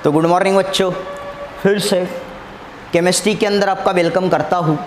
तो good morning बच्चों, फिर से केमिस्ट्री के अंदर आपका वेलकम करता हूँ।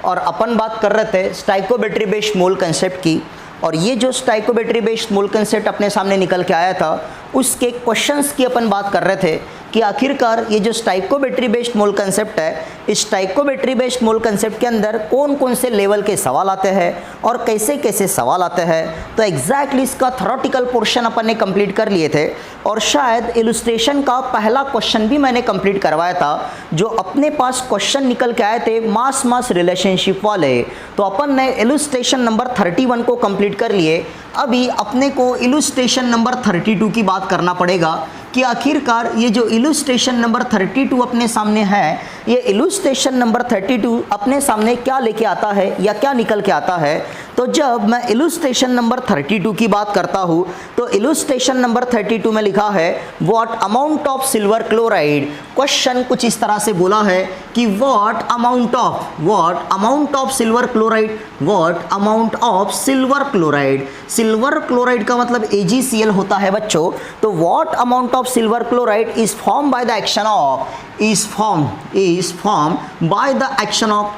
और अपन बात कर रहे थे स्टाइकोमेट्री बेस्ड मोल कंसेप्ट की, और ये जो स्टाइकोमेट्री बेस्ड मोल कंसेप्ट अपने सामने निकल के आया था उसके क्वेश्चंस की अपन बात कर रहे थे कि आखिरकार ये जो स्टाइकोमेट्री बेस्ड मोल कंसेप्ट है, इस स्टाइकोमेट्री बेस्ड मोल कंसेप्ट के अंदर कौन कौन से लेवल के सवाल आते हैं और कैसे कैसे सवाल आते हैं। तो एग्जैक्टली इसका थ्योरेटिकल पोर्शन अपन ने कंप्लीट कर लिए थे, और शायद इलस्ट्रेशन का पहला क्वेश्चन भी मैंने कंप्लीट करवाया था। जो अपने पास क्वेश्चन निकल के आए थे मास मास रिलेशनशिप वाले, तो अपन ने इलस्ट्रेशन नंबर 31 को कंप्लीट कर लिए। अभी अपने को इलस्ट्रेशन नंबर 32 की बात करना पड़ेगा कि आखिरकार ये जो इलस्ट्रेशन नंबर 32 अपने सामने है, ये इलस्ट्रेशन नंबर 32 अपने सामने क्या लेके आता है या क्या निकल के आता है। तो जब मैं इलस्ट्रेशन नंबर 32 की बात करता हूँ तो इलस्ट्रेशन नंबर 32 में लिखा है what amount of silver chloride. Question कुछ इस तरह से बोला है कि what amount of silver chloride, what amount of silver chloride. Silver chloride का मतलब AgCl होता है बच्चों। तो what amount of silver chloride is form by the action of, is formed by the action of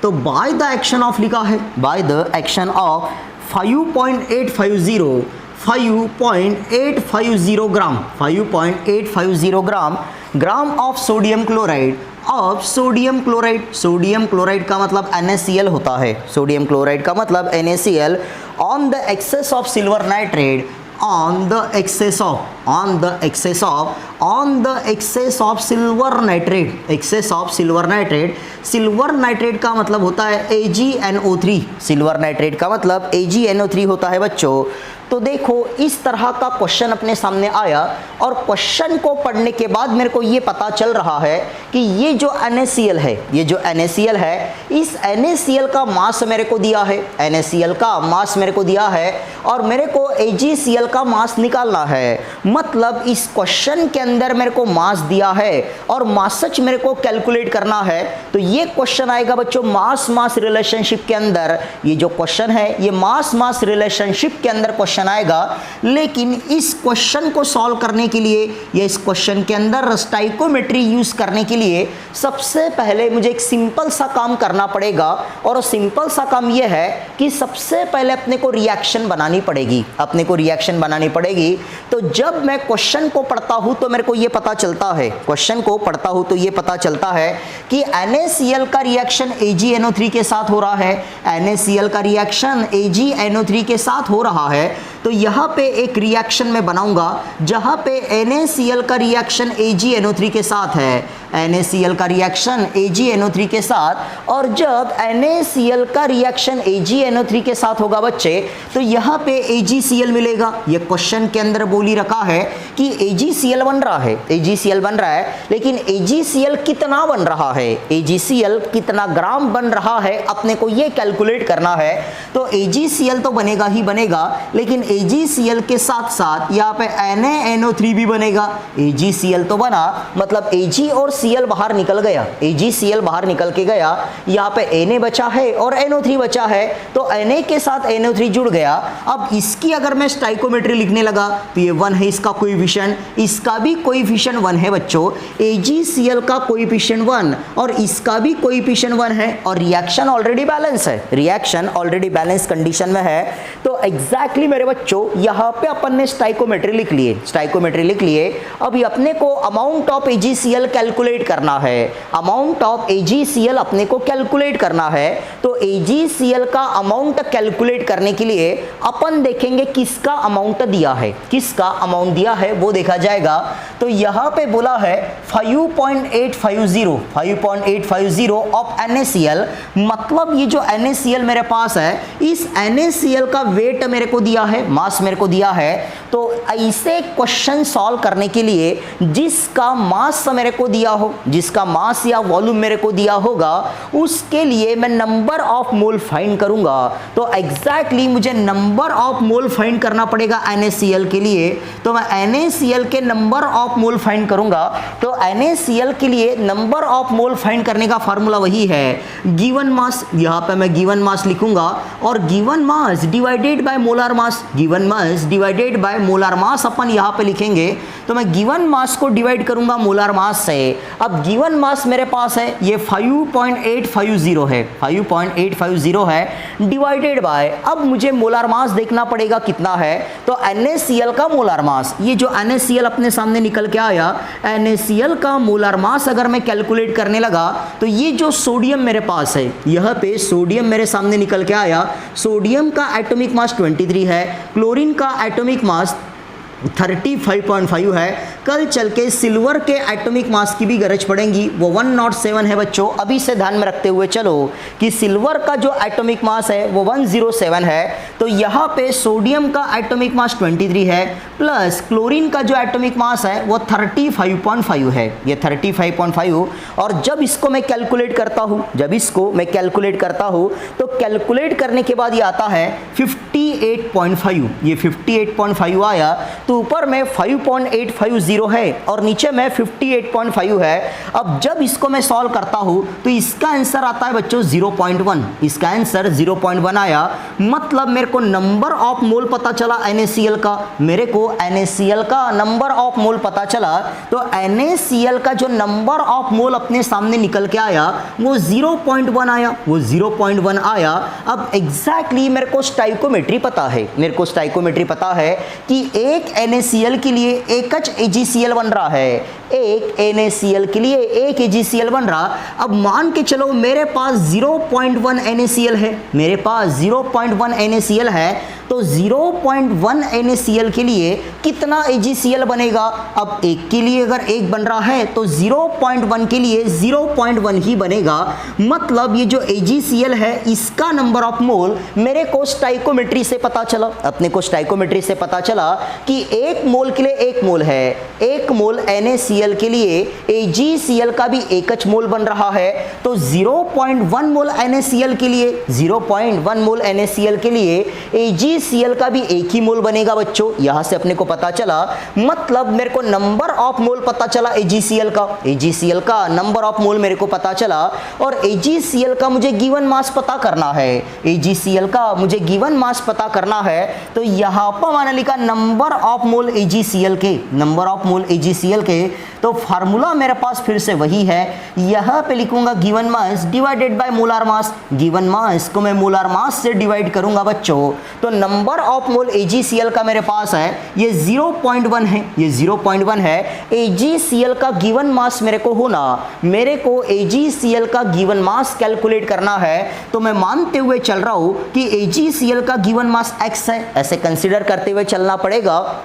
तो by the action of लिखा है, by the action of 5.850 gram of sodium chloride, sodium chloride का मतलब NaCl होता है, sodium chloride का मतलब NaCl on the excess of silver nitrate, on the excess of silver nitrate, silver nitrate का मतलब होता है AgNO3, सिल्वर नाइट्रेट का मतलब AgNO3 होता है बच्चों। तो देखो इस तरह का क्वेश्चन अपने सामने आया, और क्वेश्चन को पढ़ने के बाद मेरे को ये पता चल रहा है कि ये जो NaCl है, इस NaCl का मास मेरे को दिया है, और मेरे को AgCl का मास निकालना है। मतलब इस क्वेश्चन के अंदर मेरे को मास दिया है और मास मेरे को कैलकुलेट करना है। तो ये क्वेश्चन आएगा बच्चों मास मास रिलेशनशिप के अंदर। ये जो क्वेश्चन है ये मास मास रिलेशनशिप के अंदर क्वेश्चन आएगा। लेकिन इस क्वेश्चन को सॉल्व करने के लिए या इस क्वेश्चन के अंदर स्टाइकोमेट्री यूज करने के लिए सबसे पहले मुझे एक सिंपल सा काम करना पड़ेगा, और वो सिंपल सा काम ये है कि सबसे पहले अपने को रिएक्शन बनानी पड़ेगी। तो जब मैं क्वेश्चन को पढ़ता हूं तो मेरे को ये पता चलता है कि NaCl का रिएक्शन AgNO3 के साथ हो रहा है। तो यहाँ पे एक रिएक्शन मैं बनाऊंगा जहाँ पे NaCl का रिएक्शन AgNO3 के साथ है, और जब NaCl का रिएक्शन AgNO3 के साथ होगा बच्चे तो यहाँ पे AgCl मिलेगा। ये क्वेश्चन के अंदर बोली रखा है कि AgCl बन रहा है, लेकिन AgCl कितना बन रहा है, AgCl कितना ग्राम बन रहा है अपने को ये कैलकुलेट करना है। तो AgCl तो बनेगा ही बनेगा, लेकिन AgCl के साथ साथ यहाँ पे NaNO3 भी बनेगा। AgCl तो बना, मतलब Ag और Cl बाहर निकल गया, AgCl बाहर निकल के गया, यहाँ पे Na बचा है और NO3 बचा है, तो Na के साथ NO3 जुड़ गया। अब इसकी अगर मैं स्टाइकोमेट्री लिखने लगा तो ये 1 है इसका कोएफिशिएंट, इसका भी कोएफिशिएंट 1 है बच्चों। AgCl का कोएफिशिएंट 1 और इसका भी कोएफिशिएंट 1 है, और रिएक्शन ऑलरेडी बैलेंस कंडीशन में है। तो एग्जैक्टली मेरे बच्चों यहाँ पे अपन ने स्टाइकोमेट्री लिख लिए। अभी अपने को अमाउंट ऑफ AgCl कैलकुलेट करना है। तो AgCl का अमाउंट कैलकुलेट करने के लिए अपन देखेंगे किसका अमाउंट दिया है वो देखा जाएगा। तो यहाँ पे बोला है 5.850 ऑफ NaCl, मतलब ये जो NaCl मेरे पास है, इस NaCl का वेट मेरे को दिया है, मास मेरे को दिया है। तो ऐसे क्वेश्चन सॉल्व करने के लिए जिसका मास मेरे को दिया हो, जिसका मास या वॉल्यूम मेरे को दिया होगा, उसके लिए मैं नंबर ऑफ मोल फाइंड करूंगा। तो एग्जैक्टली मुझे नंबर ऑफ मोल फाइंड करना पड़ेगा NaCl के लिए। तो मैं NaCl के नंबर ऑफ मोल फाइंड करूंगा। तो NaCl के लिए नंबर ऑफ मोल फाइंड करने का फार्मूला वही है गिवन मास, यहां पे मैं गिवन मास लिखूंगा और given mass divided by molar mass, given mass divided by molar mass अपन यहां पे लिखेंगे। तो मैं गिवन मास को डिवाइड करूंगा मोलार मास से। अब गिवन मास मेरे पास है ये 5.850 है, 5.850 है डिवाइडेड बाय, अब मुझे मोलार मास देखना पड़ेगा कितना है। तो NaCl का मोलार मास, ये जो NaCl अपने सामने निकल के आया, NaCl का मोलार मास अगर मैं कैलकुलेट करने लगा तो ये जो सोडियम मेरे पास है, यहां पे सोडियम मेरे सामने निकल के आया, सोडियम का एटॉमिक मास 23 है, क्लोरीन का एटॉमिक मास 35.5 है। कल चल के सिल्वर के एटॉमिक मास की भी गरज पड़ेगी, वो 107 है बच्चों। अभी से ध्यान में रखते हुए चलो कि सिल्वर का जो एटॉमिक मास है वो 107 है। तो यहाँ पे सोडियम का एटॉमिक मास 23 है प्लस क्लोरीन का जो एटॉमिक मास है वो 35.5 है, ये 35.5। और जब इसको मैं कैलकुलेट करता हूँ, जब इसको मैं कैलकुलेट करता हूँ तो कैलकुलेट करने के बाद ये आता है 58.5, ये 58.5 आया। तो ऊपर में 5.850 है और नीचे में 58.5 है। अब जब इसको मैं सॉल्व करता हूं तो इसका आंसर आता है बच्चों 0.1, इसका आंसर 0.1 आया। मतलब मेरे को नंबर ऑफ मोल पता चला NaCl का, मेरे को NaCl का नंबर ऑफ मोल पता चला। तो NaCl का जो नंबर ऑफ मोल अपने सामने निकल के आया वो 0.1 आया, वो 0.1 आया। अब एग्जैक्टली मेरे को स्टाइकोमेट्री पता है, मेरे को स्टाइकोमेट्री पता है कि एक NaCl के लिए एक AgCl बन रहा है, एक NaCl के लिए एक AgCl बन रहा। अब मान के चलो मेरे पास 0.1 NaCl है, मेरे पास 0.1 NaCl है, तो 0.1 NaCl के लिए कितना AgCl बनेगा। अब एक के लिए अगर एक बन रहा है तो 0.1 के लिए 0.1 ही बनेगा। मतलब ये जो AgCl है इसका नंबर ऑफ मोल मेरे को स्टाइकोमेट्री से पता चला, अपने को स्टाइकोमेट्री से पता चला कि एक मोल के लिए एक मोल है, एक मोल NaCl के लिए AgCl का भी एक मोल बन रहा है। तो 0.1 मोल NaCl के लिए, 0.1 मोल NaCl के लिए AgCl का भी एक ही मोल बनेगा बच्चों, यहां से अपने को पता चला। मतलब मेरे को नंबर ऑफ मोल पता चला AgCl का, AgCl का नंबर ऑफ मोल मेरे को पता चला। और AgCl का मुझे गिवन मास पता करना है, AgCl का मुझे गिवन मास पता करना है। तो यहां पर मैंने लिखा नंबर ऑफ मोल AgCl के, नंबर ऑफ मोल AgCl के। तो फार्मूला मेरे पास फिर से वही है, यहां पे लिखूंगा given mass divided by molar mass, given मास को मैं मोलार मास से डिवाइड करूंगा बच्चों। तो नंबर ऑफ मोल AgCl का मेरे पास है ये 0.1 है, ये 0.1 है। AgCl का गिवन मास मेरे को होना, मेरे को AgCl का गिवन मास कैलकुलेट करना है। तो मैं मानते हुए चल रहा हूं कि AgCl का गिवन मास x है, ऐसे कंसीडर करते हुए चलना पड़ेगा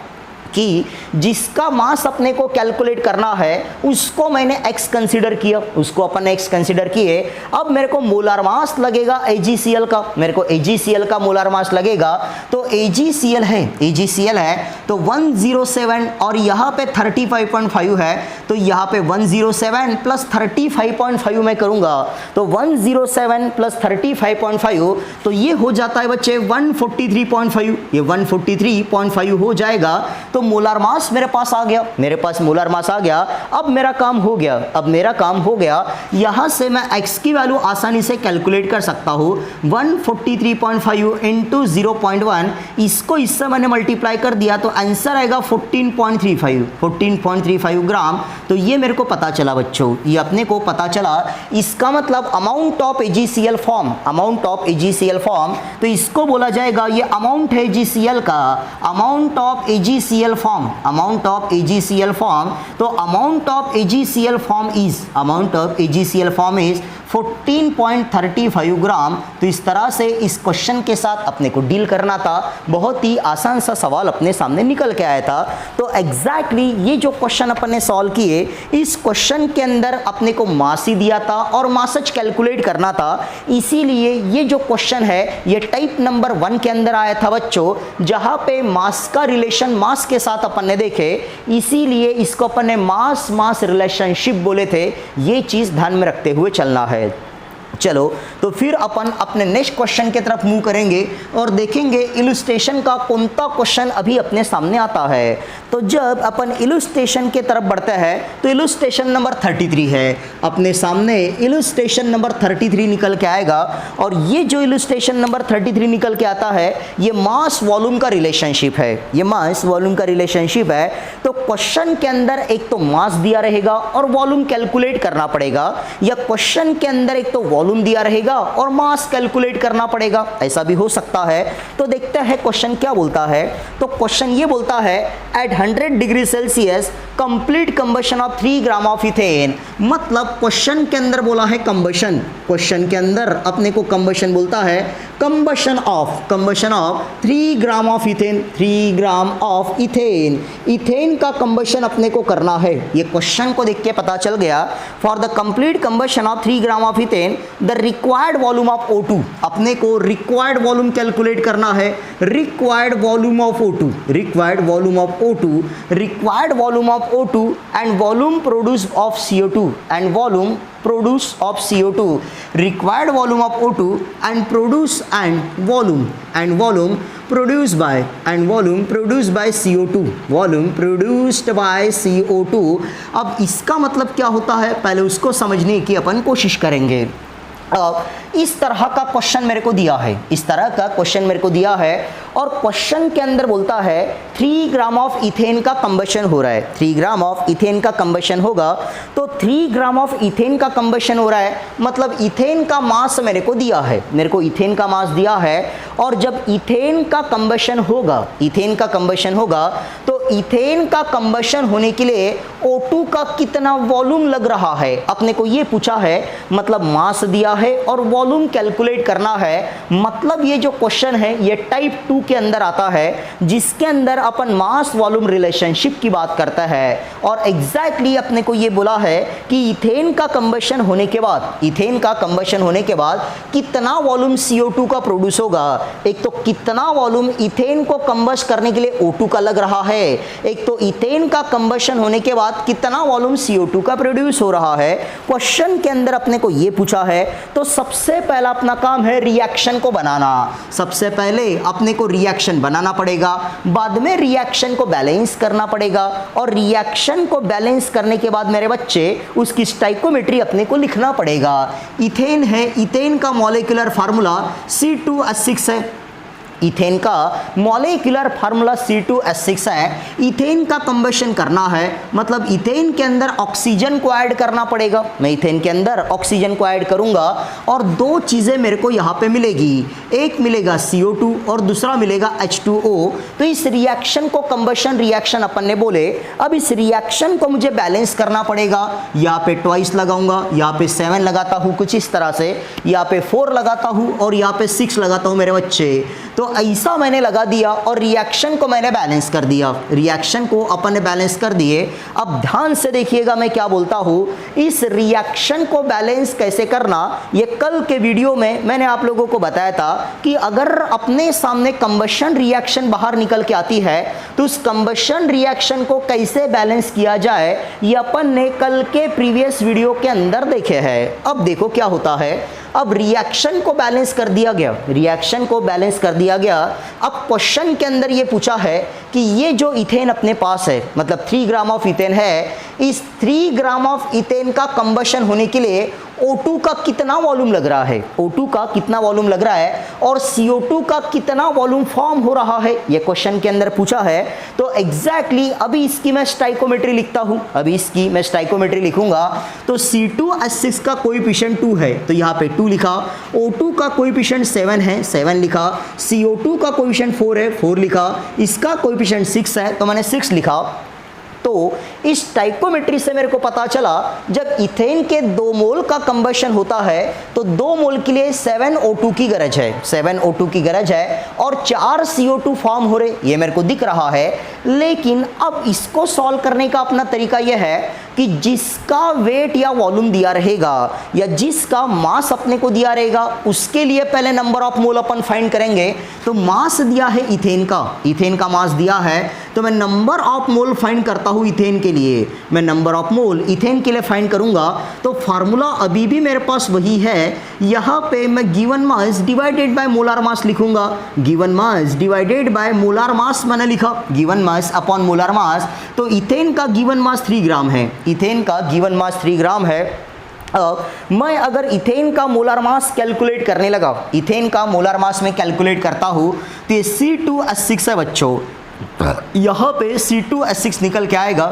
कि जिसका मास अपने को कैलकुलेट करना है उसको मैंने x कंसीडर किया, उसको अपन ने x कंसीडर किए। अब मेरे को मोलार मास लगेगा AgCl का, मेरे को AgCl का मोलार मास लगेगा। तो AgCl है, AgCl है तो 107 और यहाँ पे 35.5 है, तो यहाँ पे 107 प्लस 35.5 मैं करूँगा। तो 107 प्लस 35.5 तो ये हो जाता है बच्चे 143.5, ये 143.5 हो जाएगा। तो मोलार मास मेरे पास आ गया, मेरे पास मोलार मास आ गया। अब मेरा काम हो गया, अब मेरा काम हो गया। यहां से मैं x की वैल्यू आसानी से कैलकुलेट कर सकता हूं, 143.5 इंटू 0.1, इसको इससे मैंने मल्टीप्लाई कर दिया तो आंसर आएगा 14.35 ग्राम। तो ये मेरे को पता चला बच्चों, ये अपने को पता चला। इसका मतलब amount of AgCl form, amount of AgCl form, तो इसको बोला जाएगा ये अमाउंट है AgCl का, amount of AgCl form, amount of AgCl form. तो amount of AgCl form is, amount of AgCl form is 14.35 gram. तो इस तरह से इस क्वेश्चन के साथ अपने को डील करना था। बहुत ही आसान सा सवाल अपने सामने निकल के आया था। तो एग्जैक्टली ये जो क्वेश्चन अपन ने सॉल्व किए, इस क्वेश्चन के अंदर अपने को मास ही दिया था और मासच कैलकुलेट करना था। इसीलिए ये जो क्वेश्चन है ये टाइप नंबर 1 के अंदर आया था बच्चों, जहां पे मास का रिलेशन, मास के के साथ अपन ने देखे, इसीलिए इसको अपन ने मास मास रिलेशनशिप बोले थे। ये चीज़ ध्यान में रखते हुए चलना है। चलो तो फिर अपन अपने नेक्स्ट क्वेश्चन की तरफ मूव करेंगे और देखेंगे इलस्ट्रेशन का कौन सा क्वेश्चन अभी अपने सामने आता है। तो जब अपन इलस्ट्रेशन के तरफ बढ़ते हैं तो इलस्ट्रेशन नंबर 33 है अपने सामने। इलस्ट्रेशन नंबर 33 निकल के आएगा और ये जो इलस्ट्रेशन नंबर 33 निकल के आता है ये मास वॉल्यूम का रिलेशनशिप है। ये मास वॉल्यूम का रिलेशनशिप है। तो क्वेश्चन के अंदर एक तो मास दिया रहेगा और वॉल्यूम कैलकुलेट करना पड़ेगा, या क्वेश्चन के अंदर एक तो वॉल्यूम दिया रहेगा और मास कैलकुलेट करना पड़ेगा, ऐसा भी हो सकता है। तो देखते हैं क्वेश्चन क्या बोलता है। तो क्वेश्चन ये बोलता है at 100 degree Celsius complete combustion of 3 gram of ethane. मतलब क्वेश्चन के अंदर बोला है कंबशन, क्वेश्चन के अंदर अपने को कंबशन बोलता है, combustion of 3 gram of ethane, 3 gram of ethane. Ethane का कंबशन अपने को करना है। ये क्वेश्चन को देख के पता चल गया for the complete combustion of 3 gram of ethane the required volume of O2। अपने को रिक्वायर्ड वॉल्यूम कैलकुलेट करना है। Required volume of O2, required volume of O2, required volume of O2 and volume produce of CO2 and volume produce of CO2, required volume of O2 and produce and volume produced by CO2, volume produced by CO2। अब इसका मतलब क्या होता है पहले उसको समझने की अपन कोशिश करेंगे। अब इस तरह का क्वेश्चन मेरे को दिया है, इस तरह का क्वेश्चन मेरे को दिया है और क्वेश्चन के अंदर बोलता है 3 ग्राम ऑफ इथेन का कंबशन हो रहा है, 3 ग्राम ऑफ इथेन का कंबशन होगा। तो 3 ग्राम ऑफ इथेन का कंबशन हो रहा है मतलब इथेन का मास मेरे को दिया है, मेरे को इथेन का मास दिया है। और जब इथेन का कंबशन होगा, इथेन का कंबशन होगा तो इथेन का कंबशन होने के लिए O2 का कितना वॉल्यूम लग रहा है अपने को ये पूछा है। मतलब मास दिया है और वॉल्यूम कैलकुलेट करना है। मतलब ये जो क्वेश्चन है ये टाइप 2 के अंदर आता है जिसके अंदर अपन मास वॉल्यूम रिलेशनशिप की बात करता है। और एग्जैक्टली अपने को ये बोला है कि इथेन का कंबशन होने के बाद, इथेन का कंबशन होने के बाद कितना वॉल्यूम CO2 का प्रोड्यूस होगा। एक तो कितना वॉल्यूम इथेन को कंबस्ट करने के लिए O2 का लग रहा है, एक तो इथेन का कंबशन होने के बाद कितना वॉल्यूम CO2 का प्रोड्यूस हो रहा है। क्वेश्चन के अंदर अपने को ये पूछा है तो सबसे पहला अपना काम है रिएक्शन को बनाना। सबसे पहले अपने को रिएक्शन बनाना पड़ेगा, बाद में रिएक्शन को बैलेंस करना पड़ेगा और रिएक्शन को बैलेंस करने के बाद मेरे बच्चे उसकी स्टाइकोमेट्री अपने को लिखना पड़ेगा। इथेन है, इथेन का मॉलिक्यूलर फार्मूला C2H6 है, इथेन का मॉलिक्यूलर फार्मूला C2H6 है। इथेन का कंबशन करना है मतलब इथेन के अंदर ऑक्सीजन को ऐड करना पड़ेगा। मैं इथेन के अंदर ऑक्सीजन को ऐड करूंगा और दो चीज़ें मेरे को यहाँ पे मिलेगी, एक मिलेगा CO2 और दूसरा मिलेगा H2O। तो इस रिएक्शन को कंबशन रिएक्शन अपन ने बोले। अब इस रिएक्शन को मुझे बैलेंस करना पड़ेगा। यहाँ पे ट्वाइस लगाऊंगा, यहाँ पे 7 लगाता हूँ कुछ इस तरह से, यहाँ पे 4 लगाता हूँ और यहाँ पे 6 लगाता हूँ मेरे बच्चे। तो ऐसा मैंने लगा दिया और रिएक्शन को मैंने बैलेंस कर दिया, रिएक्शन को अपन ने बैलेंस कर दिए। अब ध्यान से देखिएगा मैं क्या बोलता हूँ। इस रिएक्शन को बैलेंस कैसे करना ये कल के वीडियो में मैंने आप लोगों को बताया था कि अगर अपने सामने कंबशन रिएक्शन बाहर निकल के आती है तो उस कंबशन रिएक्शन को कैसे बैलेंस किया जाए ये अपन ने कल के प्रीवियस वीडियो के अंदर देखे हैं। अब देखो क्या होता है। अब रिएक्शन को बैलेंस कर दिया गया, रिएक्शन को बैलेंस कर दिया गया। अब क्वेश्चन के अंदर ये पूछा है कि ये जो इथेन अपने पास है मतलब 3 ग्राम ऑफ इथेन है, इस 3 ग्राम ऑफ इथेन का कंबशन होने के लिए O2 का कितना वॉल्यूम लग रहा है, O2 का कितना वॉल्यूम लग रहा है और CO2 का कितना वॉल्यूम फॉर्म हो रहा है, ये क्वेश्चन के अंदर पूछा है। तो एग्जैक्टली अभी इसकी मैं स्टाइकोमेट्री लिखता हूँ, अभी इसकी मैं स्टाइकोमेट्री लिखूंगा। तो C2H6 का कोएफिशिएंट 2 है तो यहाँ पे 2 लिखा, O2 का कोएफिशिएंट 7 है 7 लिखा, CO2 का कोएफिशिएंट 4 है 4 लिखा, इसका कोएफिशिएंट 6 है तो मैंने 6 लिखा। तो इस स्टाइकोमेट्री से मेरे को पता चला जब इथेन के 2 मोल का कंबशन होता है तो 2 मोल के लिए 7 O2 की गरज है, 7 O2 की गरज है और 4 CO2 फॉर्म हो रहे, ये मेरे को दिख रहा है। लेकिन अब इसको सॉल्व करने का अपना तरीका यह है कि जिसका वेट या वॉल्यूम दिया रहेगा या जिसका मास अपने को दिया रहेगा उसके लिए पहले number of mole upon find करेंगे। तो मास दिया है इथेन का मास दिया है, तो मैं नंबर ऑफ मोल फाइंड करता हूँ इथेन के लिए। मैं नंबर ऑफ मोल इथेन के लिए फाइंड करूंगा तो फार्मूला अभी भी मेरे पास वही है। यहाँ पे मैं given mass divided by molar mass लिखूंगा। Given mass divided by molar mass मैंने लिखा, given mass upon molar mass. तो इथेन का गिवन मास 3 ग्राम है, इथेन का गिवन मास 3 ग्राम है। अब मैं अगर इथेन का मोलार मास कैलकुलेट करने लगा, इथेन का मोलार मास में कैलकुलेट करता हूँ तो ये C2H6 है बच्चों। यहाँ पे C2H6 निकल के आएगा।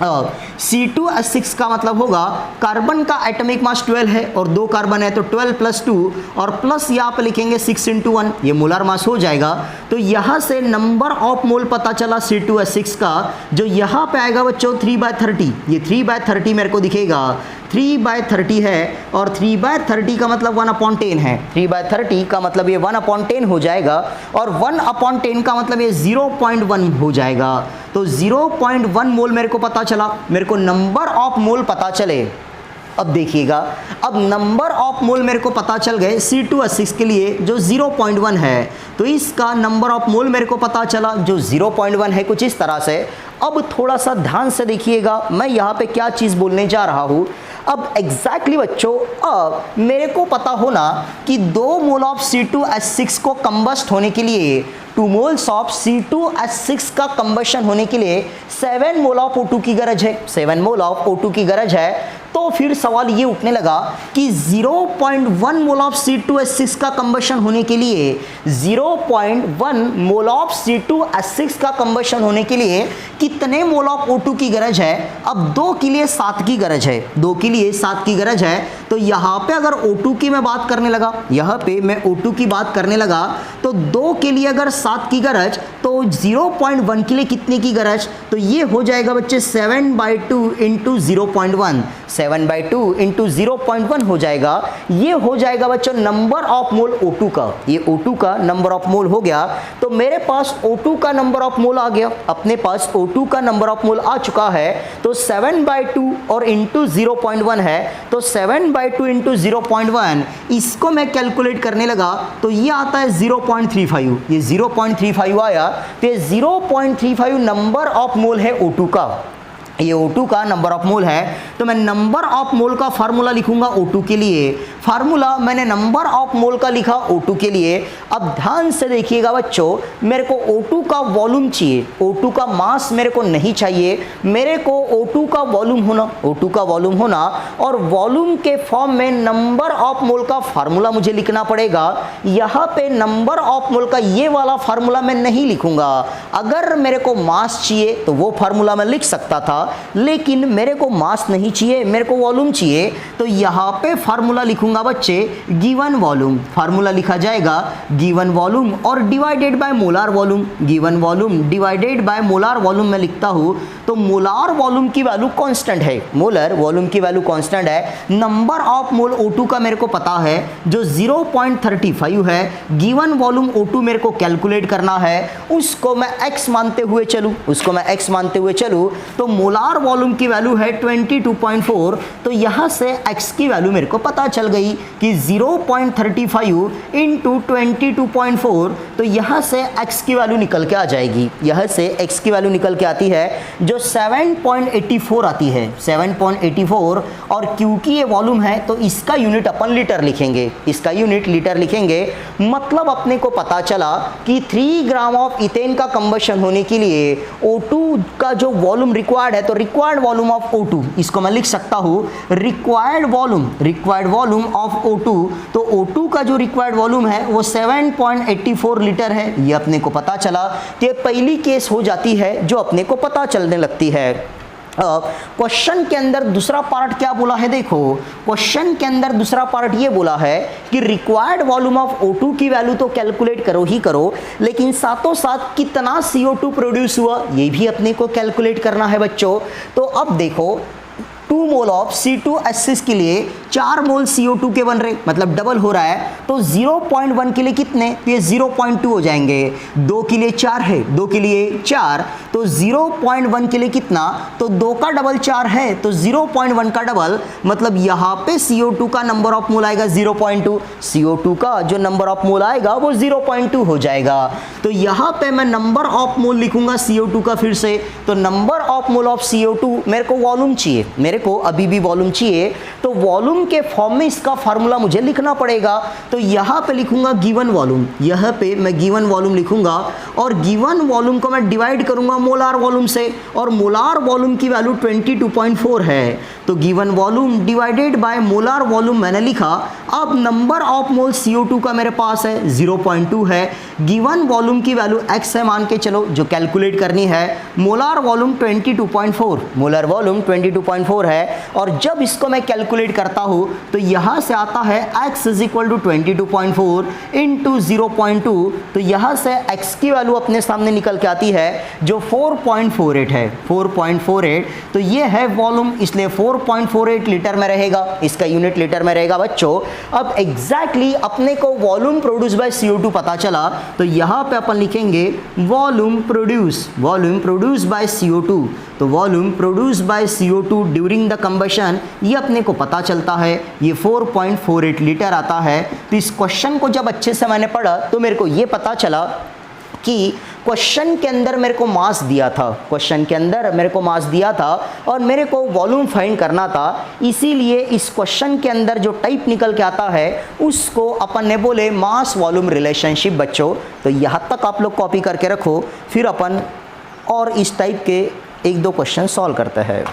C2H6 का मतलब होगा कार्बन का एटॉमिक मास 12 है और 2 कार्बन है तो 12 + 2 और प्लस यहाँ पे लिखेंगे 6 × 1, ये मोलार मास हो जाएगा। तो यहाँ से नंबर ऑफ मोल पता चला C2H6 का, जो यहाँ पे आएगा बच्चों 3/30। ये 3/30 मेरे को दिखेगा, 3/30 है और 3/30 का मतलब 1/10 है। 3/30 का मतलब ये 1/10 हो जाएगा और 1/10 का मतलब ये 0.1 हो जाएगा। तो 0.1 मोल मेरे को पता चला, मेरे को नंबर ऑफ मोल पता चले। अब देखिएगा, अब नंबर ऑफ मोल मेरे को पता चल गए C2H6 के लिए जो 0.1 है, तो इसका नंबर ऑफ मोल मेरे को पता चला जो 0.1 है, कुछ इस तरह से। अब थोड़ा सा ध्यान से देखिएगा मैं यहाँ पे क्या चीज़ बोलने जा रहा हूँ। अब एग्जैक्टली बच्चों, अब मेरे को पता होना कि 2 मोल ऑफ C2H6 को कंबस्ट होने के लिए, 2 मोल्स ऑफ C2H6 का कंबशन होने के लिए 7 मोल ऑफ O2 की गरज है, 7 मोल ऑफ O2 की गरज है। तो फिर सवाल ये उठने लगा कि 0.1 मोल ऑफ C2H6 का कंबशन होने के लिए, 0.1 मोल ऑफ C2H6 का कंबशन होने के लिए कितने मोल ऑफ O2 की गरज है। अब 2 के लिए 7 की गरज है, 2 के लिए 7 की गरज है। तो यहाँ पे अगर O2 की मैं बात करने लगा, यहाँ पे मैं O2 की बात करने लगा तो 2 के लिए अगर 7 की गरज तो 0.1 के लिए कितने की गरज, तो ये हो जाएगा बच्चे 7/2 × 0.1, 7/2 × 0.1 हो जाएगा। ये हो जाएगा बच्चों नंबर ऑफ मोल O2 का, ये O2 का नंबर ऑफ मोल हो गया। तो मेरे पास O2 का नंबर ऑफ मोल आ गया, अपने पास O2 का नंबर ऑफ मोल आ चुका है। तो 7/2 और × 0.1 है, तो 7/2 × 0.1 इसको मैं कैलकुलेट करने लगा तो ये आता है 0.35, ये 0.35 आया। तो ये 0.35 नंबर ऑफ मोल है O2 का, ये O2 का नंबर ऑफ मोल है। तो मैं नंबर ऑफ मोल का फार्मूला लिखूंगा O2 के लिए। फार्मूला मैंने नंबर ऑफ मोल का लिखा O2 के लिए। अब ध्यान से देखिएगा बच्चों, मेरे को O2 का वॉल्यूम चाहिए, O2 का मास मेरे को नहीं चाहिए, मेरे को O2 का वॉल्यूम होना, O2 का वॉल्यूम होना। और वॉल्यूम के फॉर्म में नंबर ऑफ मोल का फार्मूला मुझे लिखना पड़ेगा। यहाँ पे नंबर ऑफ मोल का ये वाला फार्मूला मैं नहीं लिखूंगा। अगर मेरे को मास चाहिए तो वो फार्मूला मैं लिख सकता था, लेकिन मेरे को मास नहीं चाहिए, मेरे को वॉल्यूम चाहिए। तो यहाँ पे फार्मूला लिखूंगा बच्चे गिवन वॉल्यूम, फार्मूला लिखा जाएगा गिवन वॉल्यूम और divided by molar volume, given volume divided by molar volume में लिखता हूँ। तो मोलार वॉल्यूम की वैल्यू कांस्टेंट है, मोलर वॉल्यूम की वैल्यू कांस्टेंट है। नंबर ऑफ मोल O2 का मेरे को पता है जो 0.35 है। गिवन वॉल्यूम O2 मेरे को कैलकुलेट करना है, उसको मैं x मानते हुए चलूँ, उसको मैं x मानते हुए चलूँ। तो मोलार वॉल्यूम की वैल्यू है 22.4। तो यहाँ से x की वैल्यू मेरे को पता चल गई कि 0.35 × 22.4। तो यहाँ से x की वैल्यू निकल के आ जाएगी, यहाँ से x की वैल्यू निकल के आती है जो 7.84 आती है, 7.84। और क्योंकि ये वॉल्यूम है तो इसका यूनिट अपन लीटर लिखेंगे, इसका यूनिट लीटर लिखेंगे। मतलब अपने को पता चला कि 3 ग्राम ऑफ इथेन का कंबशन होने के लिए O2 का जो वॉल्यूम रिक्वायर्ड है, तो रिक्वायर्ड वॉल्यूम ऑफ O2 इसको मैं लिख सकता हूँ रिक्वायर्ड वॉल्यूम ऑफ O2। तो O2 का जो रिक्वायर्ड वॉल्यूम है वो 7.84 लीटर है। ये अपने को पता चला कि पहली केस हो जाती है जो अपने को पता चलने लगती है। क्वेश्चन के अंदर दूसरा पार्ट क्या बोला है, देखो क्वेश्चन के अंदर दूसरा पार्ट ये बोला है कि रिक्वायर्ड वॉल्यूम ऑफ O2 की वैल्यू तो कैलकुलेट करो ही करो, लेकिन साथों साथ कितना CO2 प्रोड्यूस हुआ ये भी अपने को कैलकुलेट करना है बच्चों। तो अब देखो 2 मोल ऑफ C2H6 के लिए 4 मोल CO2 के बन रहे, मतलब डबल हो रहा है। तो 0.1 के लिए कितने, तो ये 0.2 हो जाएंगे। 2 के लिए 4 है, 2 के लिए 4, तो 0.1 के लिए कितना, तो 2 का डबल 4 है, तो 0.1 का डबल, मतलब यहाँ पे CO2 का नंबर ऑफ मोल आएगा 0.2, CO2 का जो नंबर ऑफ मोल आएगा वो 0.2 हो जाएगा। तो यहाँ पे मैं नंबर ऑफ मोल लिखूंगा CO2 का फिर से, तो number of mole of CO2, मेरे को वॉल्यूम चाहिए, मेरे को अभी भी वॉल्यूम चाहिए, तो वॉल्यूम के फॉर्म में इसका फार्मूला मुझे लिखना पड़ेगा। तो यहाँ पे लिखूंगा गिवन वॉल्यूम, यहाँ पे मैं गिवन वॉल्यूम लिखूंगा और गिवन वॉल्यूम को मैं डिवाइड करूंगा मोलार वॉल्यूम से, और मोलार वॉल्यूम की वैल्यू 22.4 है। तो given volume divided by molar volume मैंने लिखा। अब नंबर ऑफ मोल CO2 का मेरे पास है 0.2 है, गिवन वॉल्यूम की वैल्यू x है मान के चलो, जो कैलकुलेट करनी है। मोलार वॉल्यूम 22.4, मोलार वॉल्यूम 22.4 है, और जब इसको मैं कैलकुलेट करता हूँ तो यहाँ से आता है x is equal to 22.4 into 0.2, तो यहाँ से x की वैल्यू अपने सामने निकल के आती है जो 4.48 है, 4.48। तो ये है वॉल्यूम, इसलिए 4.48 लीटर में रहेगा, इसका यूनिट लीटर में रहेगा बच्चों। अब एग्जैक्टली अपने को वॉल्यूम प्रोड्यूस बाय CO2 पता चला, तो यहाँ पे अपन लिखेंगे वॉल्यूम प्रोड्यूस बाय CO2। तो volume produce bye CO2 during the combustion, ये अपने को पता चलता है, ये 4.48 लीटर आता है। तो इस क्वेश्चन को जब अच्छे से मैंने पढ़ा तो मेरे को ये पता चला कि क्वेश्चन के अंदर मेरे को मास दिया था, क्वेश्चन के अंदर मेरे को मास दिया था और मेरे को वॉल्यूम फाइंड करना था। इसीलिए इस क्वेश्चन के अंदर जो टाइप निकल के आता है उसको अपन ने बोले मास वॉल्यूम रिलेशनशिप बच्चों। तो यहाँ तक आप लोग कॉपी करके रखो, फिर अपन और इस टाइप के 1-2 क्वेश्चन सॉल्व करते हैं।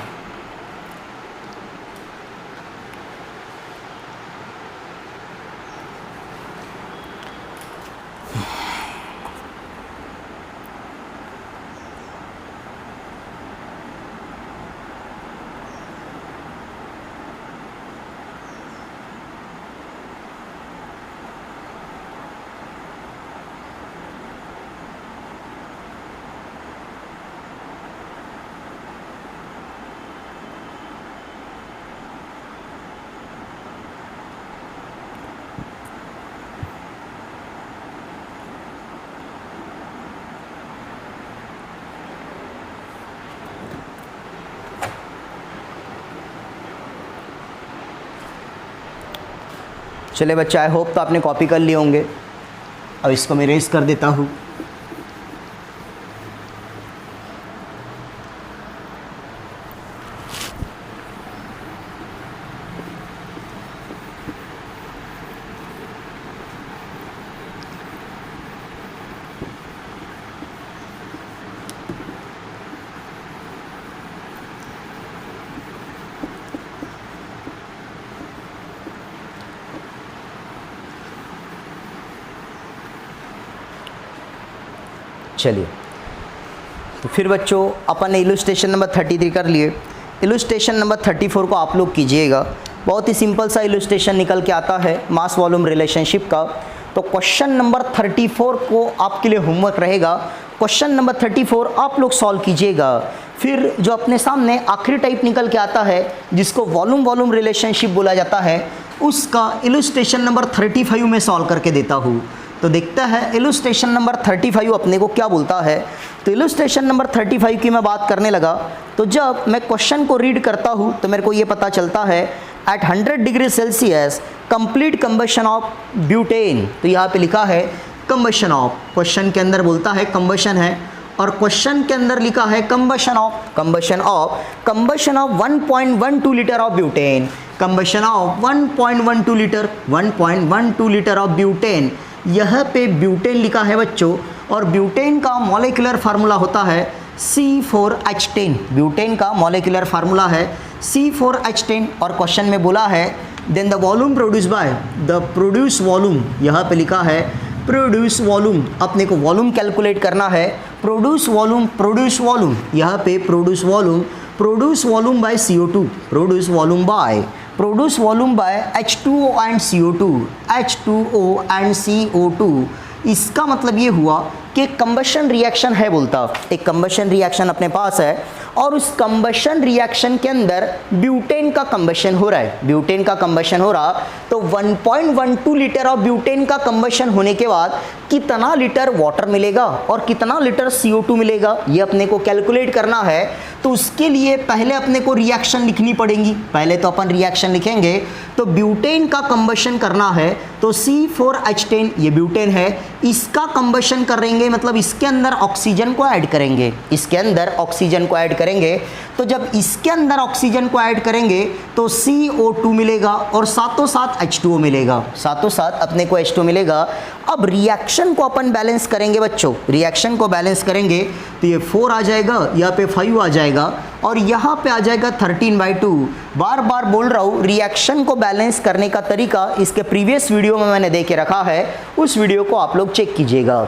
चले बच्चे, आई होप तो आपने कॉपी कर लिए होंगे। अब इसको मैं इरेज कर देता हूँ। चलिए, तो फिर बच्चों अपन ने इलस्ट्रेशन नंबर 33 कर लिए। इलस्ट्रेशन नंबर 34 को आप लोग कीजिएगा। बहुत ही सिंपल सा इलस्ट्रेशन निकल के आता है मास वॉल्यूम रिलेशनशिप का। तो क्वेश्चन नंबर 34 को आपके लिए होमवर्क रहेगा। क्वेश्चन नंबर 34 आप लोग सॉल्व कीजिएगा। फिर जो अपने सामने आखिरी टाइप निकल के आता है जिसको वॉल्यूम रिलेशनशिप बोला जाता है, उसका इलस्ट्रेशन नंबर 35 में सॉल्व करके देता हूँ। तो देखता है इलस्ट्रेशन नंबर 35 अपने को क्या बोलता है। तो इलस्ट्रेशन नंबर 35 की मैं बात करने लगा, तो जब मैं क्वेश्चन को रीड करता हूँ तो मेरे को ये पता चलता है at 100 degree Celsius complete combustion of butane. तो यहाँ पे लिखा है कंबशन ऑफ, क्वेश्चन के अंदर बोलता है कंबशन है, और क्वेश्चन के अंदर लिखा है combustion of 1.12 litre of butane, combustion of 1.12 litre of butane. यह पे ब्यूटेन लिखा है बच्चों, और ब्यूटेन का मॉलिक्यूलर फार्मूला होता है C4H10। ब्यूटेन का मॉलिक्यूलर फार्मूला है C4H10, और क्वेश्चन में बोला है then the volume produce by the produce volume. यहाँ पे लिखा है प्रोड्यूस वॉल्यूम, अपने को वॉल्यूम कैलकुलेट करना है। प्रोड्यूस वॉल्यूम यहाँ पे produce volume by CO2, produce volume by H2O and CO2। इसका मतलब ये हुआ कि एक कंबशन रिएक्शन है बोलता, एक कंबशन रिएक्शन अपने पास है और उस कंबशन रिएक्शन के अंदर ब्यूटेन का कंबशन हो रहा है, ब्यूटेन का कंबशन हो रहा, तो 1.12 लीटर ऑफ ब्यूटेन का कंबशन होने के बाद कितना लीटर वाटर मिलेगा और कितना लीटर CO2 मिलेगा, ये अपने को कैलकुलेट करना है। तो उसके लिए पहले अपने को रिएक्शन लिखनी पड़ेगी, पहले तो अपन रिएक्शन लिखेंगे। तो ब्यूटेन का कंबशन करना है तो C4H10 ये ब्यूटेन है, इसका कंबशन करेंगे, मतलब इसके अंदर ऑक्सीजन को ऐड करेंगे, इसके अंदर ऑक्सीजन को ऐड करेंगे। तो जब इसके अंदर ऑक्सीजन को ऐड करेंगे तो CO2 मिलेगा और साथों साथ H2O मिलेगा, साथों साथ अपने को H2O मिलेगा। अब रिएक्शन को अपन बैलेंस करेंगे बच्चों, रिएक्शन को बैलेंस करेंगे तो ये 4 आ जाएगा, यहाँ पे 5 आ जाएगा और यहाँ पे आ जाएगा 13/2। बार बार बोल रहा हूँ, रिएक्शन को बैलेंस करने का तरीका इसके प्रीवियस वीडियो में मैंने दे के रखा है, उस वीडियो को आप लोग चेक कीजिएगा।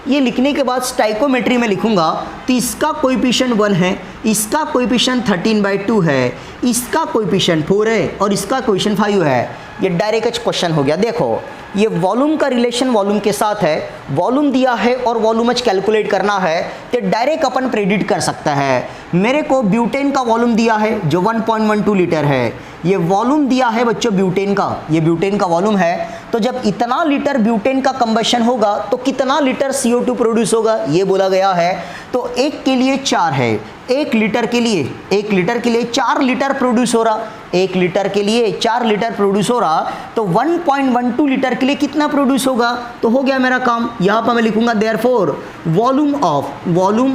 ये लिखने के बाद स्टाइकोमेट्री में लिखूंगा तो इसका कोएफिशिएंट 1 है, इसका कोएफिशिएंट 13/2 है, इसका कोएफिशिएंट 4 है और इसका कोएफिशिएंट 5 है। ये डायरेक्ट क्वेश्चन हो गया। देखो ये वॉल्यूम का रिलेशन वॉल्यूम के साथ है, वॉल्यूम दिया है और वॉल्यूमच कैलकुलेट करना है तो डायरेक्ट अपन प्रेडिक्ट कर सकता है। मेरे को ब्यूटेन का वॉल्यूम दिया है जो 1.12 लीटर है, ये वॉल्यूम दिया है बच्चों ब्यूटेन का, ये ब्यूटेन का वॉल्यूम है। तो जब इतना लीटर ब्यूटेन का कंबशन होगा तो कितना लीटर CO2 प्रोड्यूस होगा ये बोला गया है। तो एक के लिए 4 है, 1 लीटर के लिए 4 लीटर प्रोड्यूस हो रहा, 1 लीटर के लिए 4 लीटर प्रोड्यूस हो रहा, तो 1.12 लीटर के लिए कितना प्रोड्यूस होगा। तो हो गया मेरा काम, यहाँ पर मैं लिखूंगा therefore volume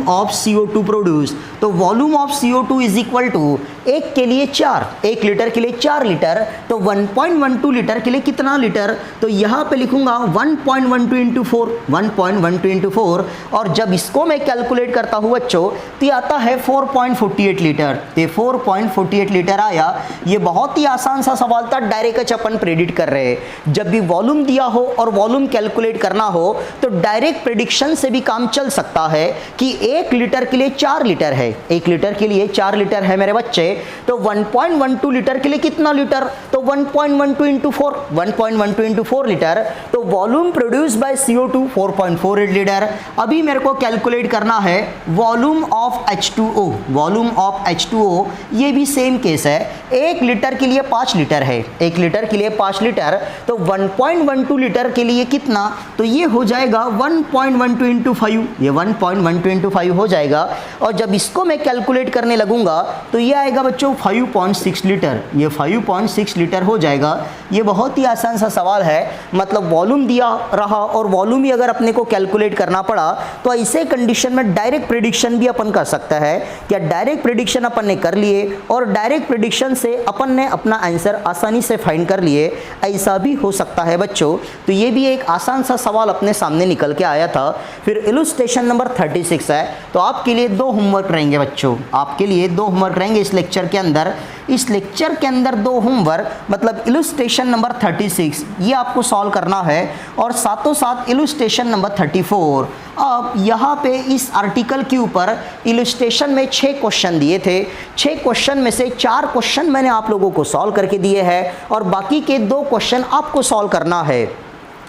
of CO2 produce. तो volume of CO2 is equal to 1 के लिए 4, 1 लीटर के लिए 4 लीटर, तो 1.12 लीटर के लिए कितना लीटर, तो यहाँ पे लिखूंगा 1.12 इंटू 4, 1.12 इंटू 4। और जब इसको मैं कैलकुलेट करता हूँ बच्चों तो ये आता है 4.48 लीटर, तो 4.48 लीटर आया। ये बहुत ही आसान सा सवाल था, डायरेक्ट अपन प्रेडिक्ट कर रहे हैं। जब भी वॉल्यूम दिया हो और वॉल्यूम कैलकुलेट करना हो तो डायरेक्ट प्रेडिक्शन से भी काम चल सकता है कि 1 लीटर के लिए 4 लीटर है, 1 लीटर के लिए 4 लीटर है मेरे बच्चे, तो 1.12 लीटर के लिए कितना लीटर, तो 1.12 इंटू 4, 1.12 इंटू 4 लीटर, तो volume produce bye CO2 4.48 litre. अभी मेरे को कैलकुलेट करना है volume of H2O, volume of H2O, ये भी सेम केस है, 1 लीटर के लिए 5 लीटर है, 1 लीटर के लिए 5 लीटर, तो 1.12 लीटर के लिए कितना, तो ये हो जाएगा 1.12 इंटू 5, ये 1.12 इंटू 5 हो जाएगा। और जब इसको मैं कैलकुलेट करने लगूंगा तो ये आएगा बच्चों 5.6 लीटर, ये 5.6 लीटर हो जाएगा। ये बहुत ही आसान सा सवाल है, मतलब वॉल्यूम दिया रहा और वॉल्यूम ही अगर अपने को कैलकुलेट करना पड़ा तो ऐसे कंडीशन में डायरेक्ट प्रेडिक्शन भी अपन कर सकता है। क्या डायरेक्ट प्रेडिक्शन अपन ने कर लिए और डायरेक्ट प्रेडिक्शन से अपन ने अपना आंसर आसानी से फाइंड कर लिए, ऐसा भी हो सकता है बच्चों। तो ये भी एक आसान सा सवाल अपने सामने निकल के आया था। फिर इलस्ट्रेशन नंबर 36 है, तो आपके लिए 2 होमवर्क रहेंगे बच्चों, आपके लिए 2 होमवर्क रहेंगे इस लेक्चर के अंदर। इस लेक्चर के अंदर 2 होमवर्क, मतलब इलस्ट्रेशन नंबर 36 ये आपको सॉल्व करना है और साथों साथ इलस्ट्रेशन नंबर 34। अब यहाँ पे इस आर्टिकल के ऊपर इलस्ट्रेशन में 6 क्वेश्चन दिए थे, 6 क्वेश्चन में से 4 क्वेश्चन मैंने आप लोगों को सॉल्व करके दिए हैं और बाकी के 2 क्वेश्चन आपको सॉल्व करना है।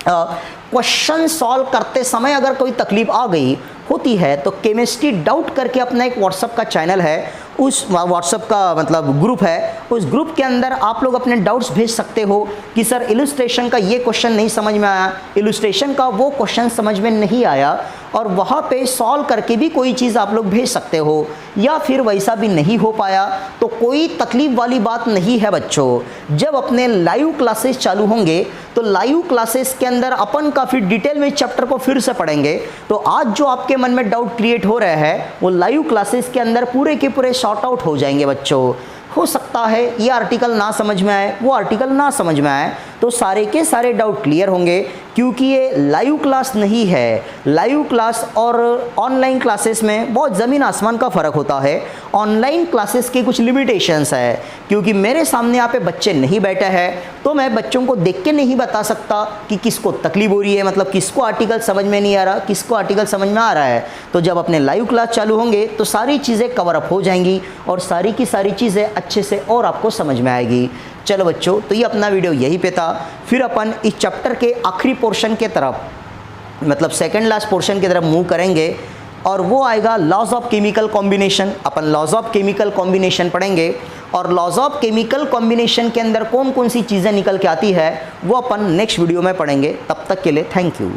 क्वेश्चन सॉल्व करते समय अगर कोई तकलीफ आ गई होती है तो केमिस्ट्री डाउट करके अपना एक व्हाट्सएप का चैनल है, उस व्हाट्सएप का मतलब ग्रुप है, उस ग्रुप के अंदर आप लोग अपने डाउट्स भेज सकते हो कि सर इलस्ट्रेशन का ये क्वेश्चन नहीं समझ में आया, इलस्ट्रेशन का वो क्वेश्चन समझ में नहीं आया, और वहाँ पे सॉल्व करके भी कोई चीज़ आप लोग भेज सकते हो। या फिर वैसा भी नहीं हो पाया तो कोई तकलीफ वाली बात नहीं है बच्चों। जब अपने लाइव क्लासेस चालू होंगे तो लाइव क्लासेस के अंदर अपन काफ़ी डिटेल में चैप्टर को फिर से पढ़ेंगे। तो आज जो आपके मन में डाउट क्रिएट हो रहे हैं वो लाइव क्लासेस के अंदर पूरे के पूरे सॉर्ट आउट हो जाएंगे बच्चों। हो सकता है ये आर्टिकल ना समझ में आए, वो आर्टिकल ना समझ में आए, तो सारे के सारे डाउट क्लियर होंगे, क्योंकि ये लाइव क्लास नहीं है। लाइव क्लास और ऑनलाइन क्लासेस में बहुत ज़मीन आसमान का फ़र्क होता है। ऑनलाइन क्लासेस के कुछ लिमिटेशंस है, क्योंकि मेरे सामने यहाँ पे बच्चे नहीं बैठे हैं तो मैं बच्चों को देख के नहीं बता सकता कि किसको तकलीफ हो रही है, मतलब किसको आर्टिकल समझ में नहीं आ रहा, किसको आर्टिकल समझ में आ रहा है। तो जब अपने लाइव क्लास चालू होंगे तो सारी चीज़ें कवर अप हो जाएंगी और सारी की सारी चीज़ें अच्छे से और आपको समझ में आएगी। चलो बच्चों, तो ये अपना वीडियो यहीं पे था। फिर अपन इस चैप्टर के आखिरी पोर्शन के तरफ मतलब सेकंड लास्ट पोर्शन की तरफ मूव करेंगे और वो आएगा लॉज ऑफ केमिकल कॉम्बिनेशन। अपन लॉज ऑफ केमिकल कॉम्बिनेशन पढ़ेंगे और लॉज ऑफ केमिकल कॉम्बिनेशन के अंदर कौन कौन सी चीज़ें निकल के आती है वो अपन नेक्स्ट वीडियो में पढ़ेंगे। तब तक के लिए थैंक यू।